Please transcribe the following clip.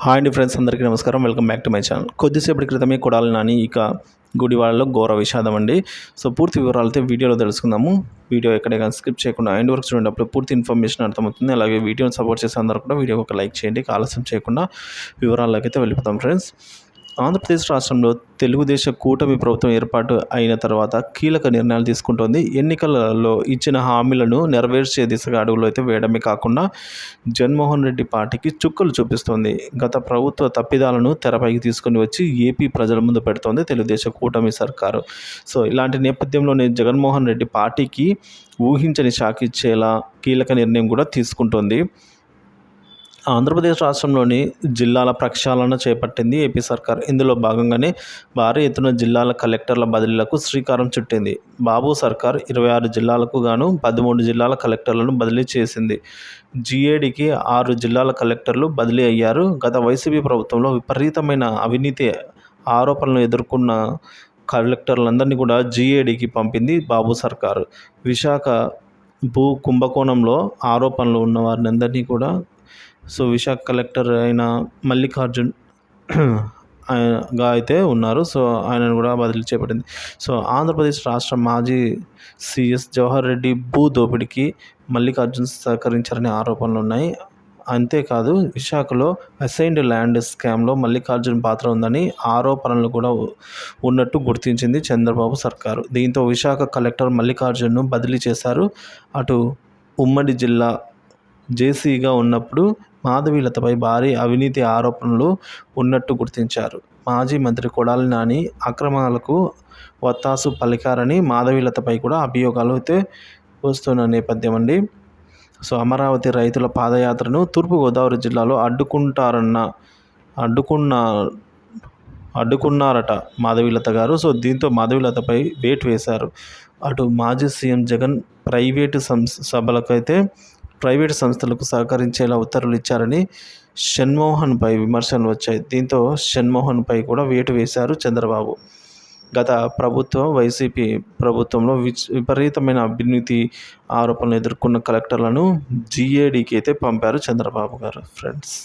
Hi అండి friends, అందరికీ నమస్కారం. Welcome back to my channel. కొద్దిసేపటి క్రితమే కొడాలి నాని ఇక గుడివాడలో ఘోర విషాదం అండి. సో పూర్తి వివరాలతో వీడియోలో తెలుసుకుందాము. వీడియో ఎక్కడే కానీ స్కిప్ చేయకుండా ఎండ్ వరకు చూడండి, అప్పుడు పూర్తి ఇన్ఫర్మేషన్ అర్థమవుతుంది. అలాగే వీడియోని సపోర్ట్ చేసే అందరూ కూడా వీడియోకి ఒక లైక్ చేయండి. ఆలస్యం చేయకుండా వివరాల్లోకి అయితే వెళ్ళిపోతాం ఫ్రెండ్స్. ఆంధ్రప్రదేశ్ రాష్ట్రంలో తెలుగుదేశం కూటమి ప్రభుత్వం ఏర్పాటు అయిన తర్వాత కీలక నిర్ణయాలు తీసుకుంటోంది. ఎన్నికలలో ఇచ్చిన హామీలను నెరవేర్చే దిశగా అడుగులు అయితే వేయడమే కాకుండా జగన్మోహన్ రెడ్డి పార్టీకి చుక్కలు చూపిస్తోంది. గత ప్రభుత్వ తప్పిదాలను తెరపైకి తీసుకొని వచ్చి ఏపీ ప్రజల ముందు పెడుతోంది తెలుగుదేశం కూటమి సర్కారు. సో ఇలాంటి నేపథ్యంలోనే జగన్మోహన్ రెడ్డి పార్టీకి ఊహించని షాక్ ఇచ్చేలా కీలక నిర్ణయం కూడా తీసుకుంటోంది. ఆంధ్రప్రదేశ్ రాష్ట్రంలోని జిల్లాల ప్రక్షాళన చేపట్టింది ఏపీ సర్కార్. ఇందులో భాగంగానే భారీ ఎత్తున జిల్లాల కలెక్టర్ల బదిలీలకు శ్రీకారం చుట్టింది. బాబు సర్కార్ 26 జిల్లాలకు గాను 13 జిల్లాల కలెక్టర్లను బదిలీ చేసింది. జీఏడీకి 6 జిల్లాల కలెక్టర్లు బదిలీ అయ్యారు. గత వైసీపీ ప్రభుత్వంలో విపరీతమైన అవినీతి ఆరోపణలు ఎదుర్కొన్న కలెక్టర్లందరినీ కూడా జీఏడీకి పంపింది బాబు సర్కారు. విశాఖ భూ కుంభకోణంలో ఆరోపణలు ఉన్న వారిని అందరినీ కూడా విశాఖ కలెక్టర్ అయిన మల్లికార్జున్ గా అయితే ఉన్నారు. సో ఆయనను కూడా బదిలీ చేపట్టింది. సో ఆంధ్రప్రదేశ్ రాష్ట్ర మాజీ సీఎస్ జవహర్ రెడ్డి భూ దోపిడీకి మల్లికార్జున్ సహకరించారనే ఆరోపణలు ఉన్నాయి. అంతేకాదు విశాఖలో అసైన్డ్ ల్యాండ్ స్కామ్లో మల్లికార్జున్ పాత్ర ఉందని ఆరోపణలు కూడా ఉన్నట్టు గుర్తించింది చంద్రబాబు సర్కారు. దీంతో విశాఖ కలెక్టర్ మల్లికార్జున్ను బదిలీ చేశారు. అటు ఉమ్మడి జిల్లా జేసీగా ఉన్నప్పుడు మాధవీలతపై భారీ అవినీతి ఆరోపణలు ఉన్నట్టు గుర్తించారు. మాజీ మంత్రి కొడాలి నాని అక్రమాలకు వత్తాసు పలికారని మాధవీలతపై కూడా అభియోగాలు అయితే వస్తున్న నేపథ్యం అండి. సో అమరావతి రైతుల పాదయాత్రను తూర్పుగోదావరి జిల్లాలో అడ్డుకున్నారట మాధవీలత గారు. సో దీంతో మాధవీలతపై వేటు వేశారు. అటు మాజీ సీఎం జగన్ ప్రైవేటు సంస్థలకు సహకరించేలా ఉత్తర్వులు ఇచ్చారని షణ్మోహన్పై విమర్శలు వచ్చాయి. దీంతో షణ్మోహన్పై కూడా వేటు వేశారు చంద్రబాబు. గత వైసీపీ ప్రభుత్వంలో విపరీతమైన అవినీతి ఆరోపణలు ఎదుర్కొన్న కలెక్టర్లను జీఏడీకి అయితే పంపారు చంద్రబాబు గారు ఫ్రెండ్స్.